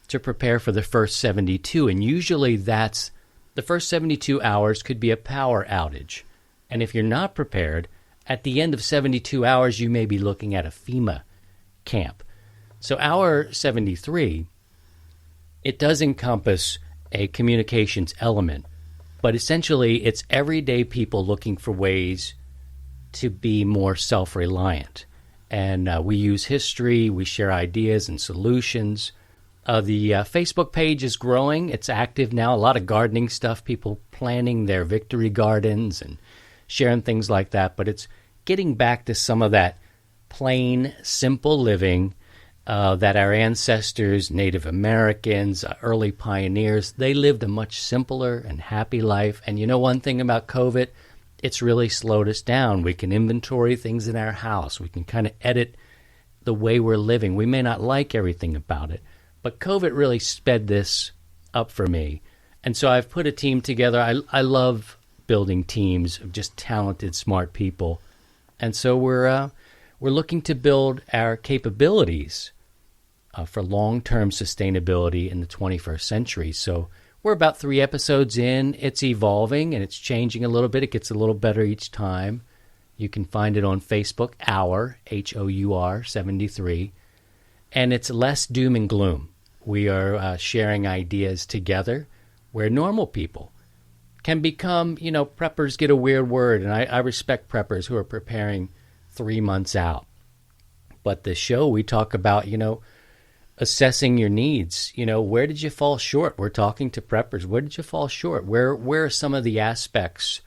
to prepare for the first 72, and usually that's the first 72 hours could be a power outage. And if you're not prepared, at the end of 72 hours, you may be looking at a FEMA camp. So Hour 73, it does encompass a communications element, but essentially it's everyday people looking for ways to be more self-reliant. And we use history, we share ideas and solutions. The Facebook page is growing. It's active now. A lot of gardening stuff, people planning their victory gardens and sharing things like that. But it's getting back to some of that plain, simple living that our ancestors, Native Americans, early pioneers, they lived a much simpler and happy life. And one thing about COVID, it's really slowed us down. We can inventory things in our house. We can kind of edit the way we're living. We may not like everything about it, but COVID really sped this up for me. And so I've put a team together. I love building teams of just talented, smart people. And so we're we're looking to build our capabilities for long-term sustainability in the 21st century. So we're about 3 episodes in. It's evolving and it's changing a little bit. It gets a little better each time. You can find it on Facebook, Hour 73, and it's less doom and gloom. We are sharing ideas together where normal people can become, preppers get a weird word, and I respect preppers who are preparing 3 months out. But the show, we talk about, assessing your needs. Where did you fall short? We're talking to preppers. Where did you fall short? Where are some of the aspects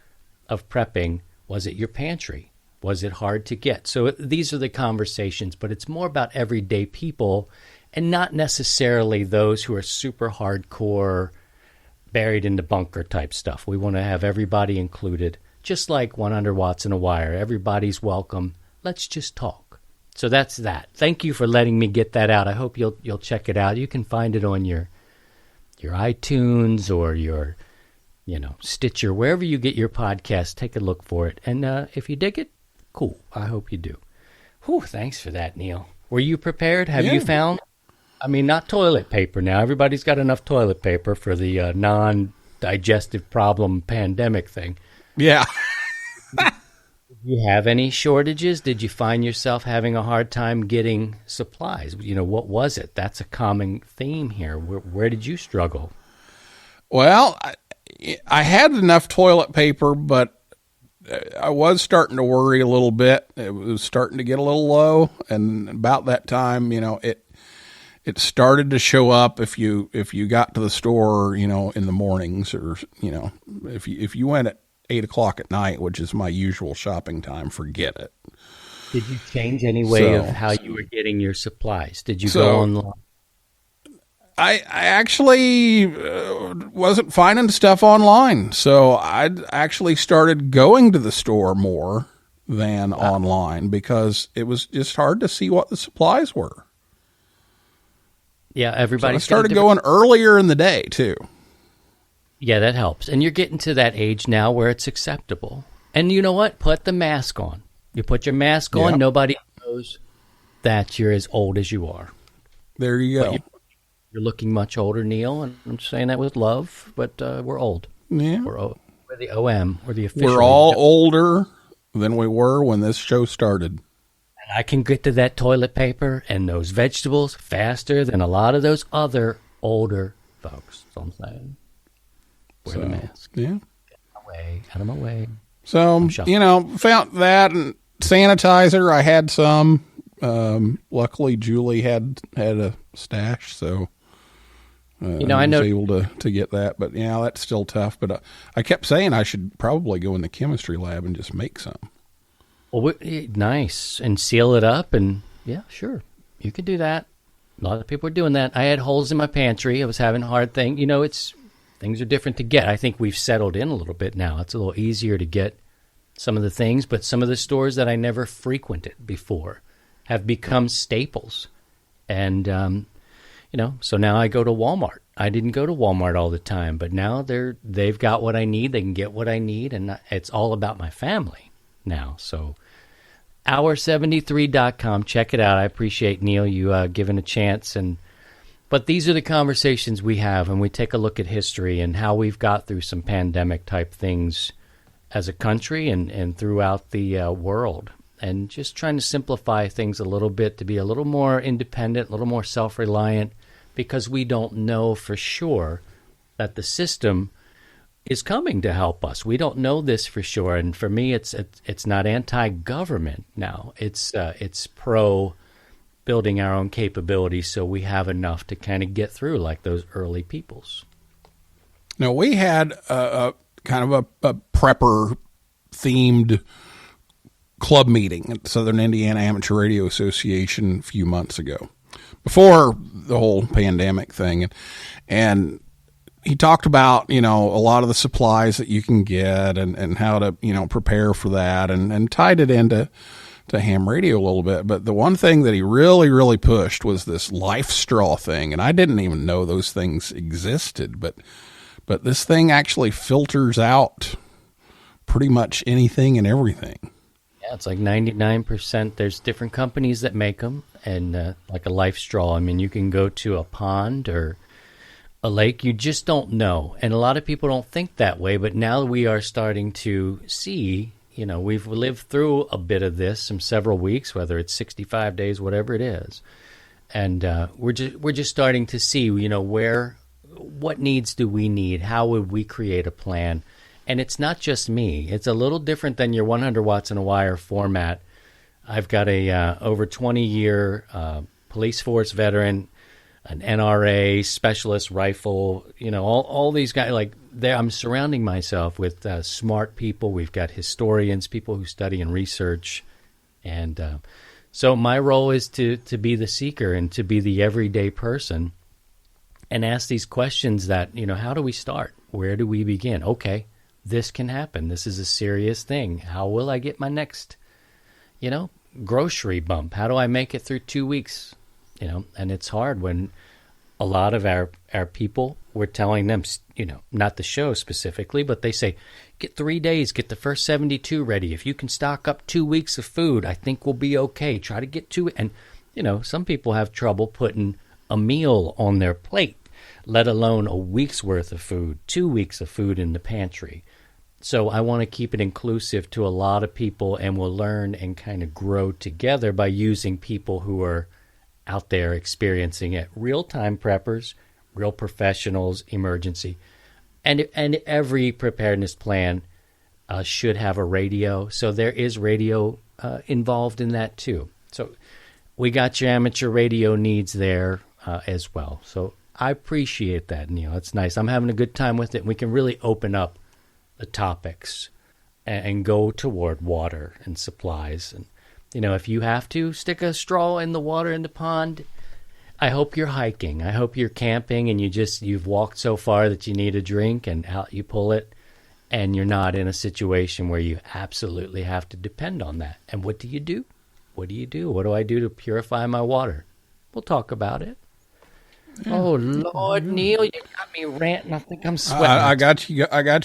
of prepping? Was it your pantry? Was it hard to get? So these are the conversations, but it's more about everyday people and not necessarily those who are super hardcore, buried in the bunker type stuff. We want to have everybody included, just like 100 watts in a wire. Everybody's welcome. Let's just talk. So that's that. Thank you for letting me get that out. I hope you'll check it out. You can find it on your iTunes or your Stitcher, wherever you get your podcast. Take a look for it. And if you dig it, cool. I hope you do. Whew, thanks for that, Neil. Were you prepared? Have you found? I mean, not toilet paper now. Everybody's got enough toilet paper for the non-digestive problem pandemic thing.
Yeah.
Did you have any shortages? Did you find yourself having a hard time getting supplies? What was it? That's a common theme here. Where did you struggle?
Well, I had enough toilet paper, but I was starting to worry a little bit. It was starting to get a little low, and about that time, it started to show up if you got to the store, in the mornings, or if you went at 8:00 at night, which is my usual shopping time, forget it.
Did you change any way of how you were getting your supplies? Did you go online?
I actually wasn't finding stuff online, so I actually started going to the store more than online because it was just hard to see what the supplies were.
Yeah, everybody.
So I started going earlier in the day too.
Yeah, that helps. And you're getting to that age now where it's acceptable. And you know what? Put the mask on. You put your mask on, nobody knows that you're as old as you are.
There you go.
You're looking much older, Neil, and I'm saying that with love, but we're old.
Yeah.
We're the OM. We're the official.
We're all older than we were when this show started.
And I can get to that toilet paper and those vegetables faster than a lot of those other older folks. That's all I'm saying. Wear the mask.
Yeah.
Out of my way.
So, found that, and sanitizer. I had some. Luckily, Julie had a stash, so I was able to get that. But yeah, that's still tough. But I kept saying I should probably go in the chemistry lab and just make some.
Well, nice, and seal it up, and yeah, sure, you could do that. A lot of people are doing that. I had holes in my pantry. I was having a hard thing. Things are different to get. I think we've settled in a little bit now. It's a little easier to get some of the things, but some of the stores that I never frequented before have become staples. And, so now I go to Walmart. I didn't go to Walmart all the time, but now they've got what I need. They can get what I need, and it's all about my family now. So hour73.com. Check it out. I appreciate, Neil, you giving a chance. But these are the conversations we have, and we take a look at history and how we've got through some pandemic-type things as a country and throughout the world, and just trying to simplify things a little bit to be a little more independent, a little more self-reliant, because we don't know for sure that the system is coming to help us. We don't know this for sure, and for me, it's not anti-government now. It's pro building our own capabilities so we have enough to kind of get through like those early peoples.
Now, we had a kind of a prepper-themed club meeting at Southern Indiana Amateur Radio Association a few months ago, before the whole pandemic thing. And he talked about, a lot of the supplies that you can get and how to, prepare for that, and tied it into ham radio a little bit. But the one thing that he really, really pushed was this life straw thing. And I didn't even know those things existed, but this thing actually filters out pretty much anything and everything.
Yeah, it's like 99%. There's different companies that make them, and like a life straw. I mean, you can go to a pond or a lake. You just don't know. And a lot of people don't think that way, but now we are starting to see, we've lived through a bit of this, several weeks, whether it's 65 days, whatever it is. And we're just starting to see, what needs do we need? How would we create a plan? And it's not just me. It's a little different than your 100 watts in a wire format. I've got a over 20-year police force veteran, an NRA specialist rifle, all these guys. I'm surrounding myself with smart people. We've got historians, people who study and research. And so my role is to be the seeker and to be the everyday person and ask these questions that, how do we start? Where do we begin? Okay, this can happen. This is a serious thing. How will I get my next, grocery bump? How do I make it through 2 weeks? And it's hard when a lot of our people, we're telling them, not the show specifically, but they say, get 3 days, get the first 72 ready. If you can stock up 2 weeks of food, I think we'll be okay. Try to get to it. And, some people have trouble putting a meal on their plate, let alone a week's worth of food, 2 weeks of food in the pantry. So I want to keep it inclusive to a lot of people, and we'll learn and kind of grow together by using people who are out there experiencing it. Real-time preppers, real professionals, emergency. And every preparedness plan should have a radio. So there is radio involved in that too. So we got your amateur radio needs there as well. So I appreciate that, Neil. It's nice. I'm having a good time with it. We can really open up the topics and go toward water and supplies. And, if you have to stick a straw in the water in the pond, I hope you're hiking. I hope you're camping and you've walked so far that you need a drink and out you pull it, and you're not in a situation where you absolutely have to depend on that. And what do you do? What do you do? What do I do to purify my water? We'll talk about it. Yeah. Oh Lord, Neil, you got me ranting. I think I'm sweating.
I got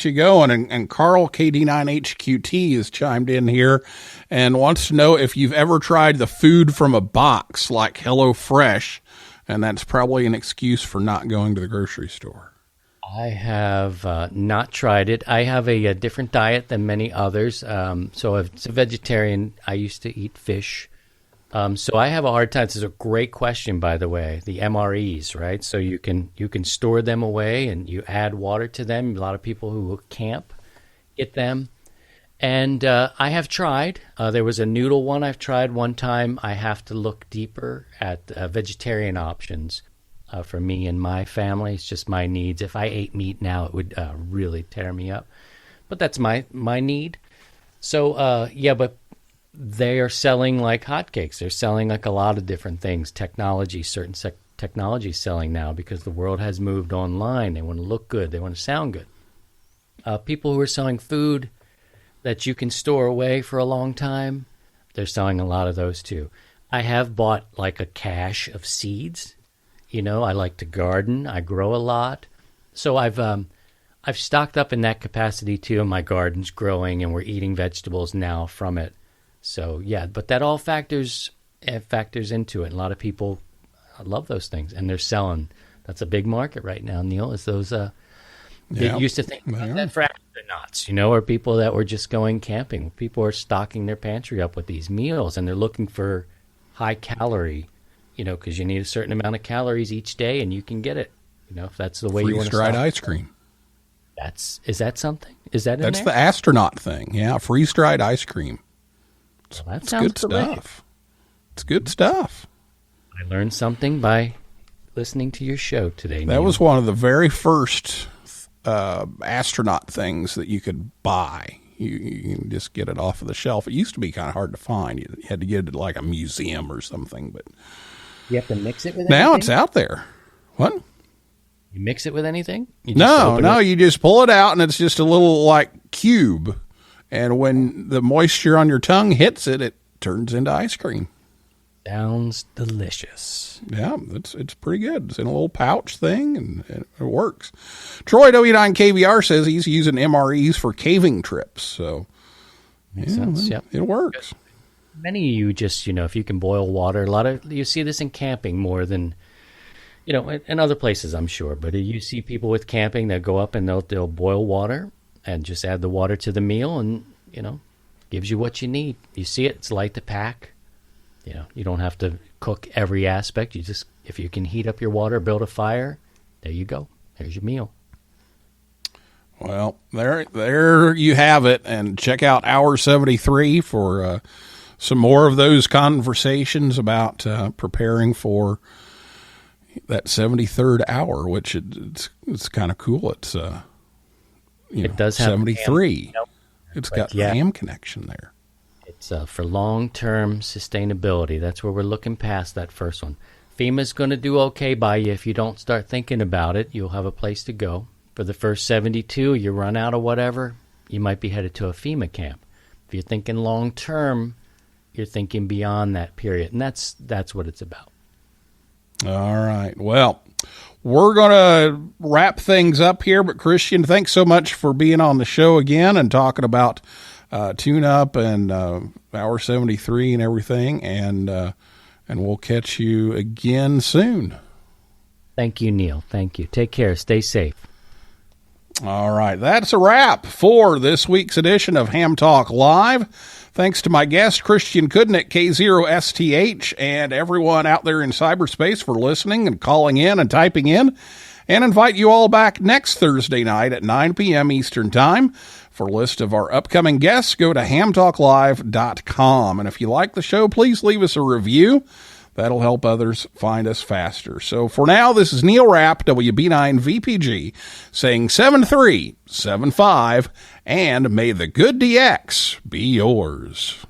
you going. And Carl KD9HQT has chimed in here and wants to know if you've ever tried the food from a box like Hello Fresh, and that's probably an excuse for not going to the grocery store.
I have not tried it. I have a different diet than many others. So as a vegetarian, I used to eat fish. So I have a hard time. This is a great question, by the way. The MREs, right? So you can store them away and you add water to them. A lot of people who camp get them. And I have tried. There was a noodle one I've tried one time. I have to look deeper at vegetarian options for me and my family. It's just my needs. If I ate meat now, it would really tear me up. But that's my need. So, but they are selling like hotcakes. They're selling like a lot of different things. Technology, certain technology is selling now because the world has moved online. They want to look good. They want to sound good. People who are selling food that you can store away for a long time, they're selling a lot of those too. I have bought like a cache of seeds. I like to garden. I grow a lot. So I've stocked up in that capacity too, and my garden's growing and we're eating vegetables now from it. So, yeah, but that all factors into it. A lot of people love those things, and they're selling. That's a big market right now, Neil, is those you used to think about that for astronauts, or people that were just going camping. People are stocking their pantry up with these meals, and they're looking for high-calorie, because you need a certain amount of calories each day, and you can get it, if that's the way you want to
freeze-dried ice cream.
Is that something? Is that in
That's
there?
the astronaut thing, yeah, freeze-dried ice cream.
Well, that sounds
good stuff. It's good stuff.
I learned something by listening to your show today, Neil.
That was one of the very first astronaut things that you could buy. You can just get it off of the shelf. It used to be kind of hard to find. You had to get it at like a museum or something. But
you have to mix it with
now
anything?
It's out there. What?
You mix it with anything?
No. You just pull it out, and it's just a little like cube. And when the moisture on your tongue hits it, it turns into ice cream.
Sounds delicious.
Yeah, it's pretty good. It's in a little pouch thing, and it works. Troy W9KVR says he's using MREs for caving trips. So
Makes sense. Yep.
It works.
Many of you just, if you can boil water, you see this in camping more than, in other places, I'm sure. But you see people with camping that go up and they'll boil water and just add the water to the meal and, gives you what you need. You see it, it's light to pack. You don't have to cook every aspect. You just, if you can heat up your water, build a fire, there you go. There's your meal.
Well, there you have it. And check out Hour 73 for some more of those conversations about preparing for that 73rd hour, which it's kind of cool. It's
it does have
73.
Ham,
it's got the ham connection there.
It's for long-term sustainability. That's where we're looking past that first one. FEMA's going to do okay by you. If you don't start thinking about it, you'll have a place to go. For the first 72, you run out of whatever, you might be headed to a FEMA camp. If you're thinking long-term, you're thinking beyond that period. And that's what it's about.
All right. Well, we're going to wrap things up here. But, Christian, thanks so much for being on the show again and talking about tune-up and Hour 73 and everything. And we'll catch you again soon.
Thank you, Neil. Thank you. Take care. Stay safe.
All right. That's a wrap for this week's edition of Ham Talk Live. Thanks to my guest, Christian Cudnik, K0STH, and everyone out there in cyberspace for listening and calling in and typing in. And invite you all back next Thursday night at 9 p.m. Eastern Time. For a list of our upcoming guests, go to hamtalklive.com. And if you like the show, please leave us a review. That'll help others find us faster. So for now, this is Neil Rapp, WB9VPG, saying 7375, and may the good DX be yours.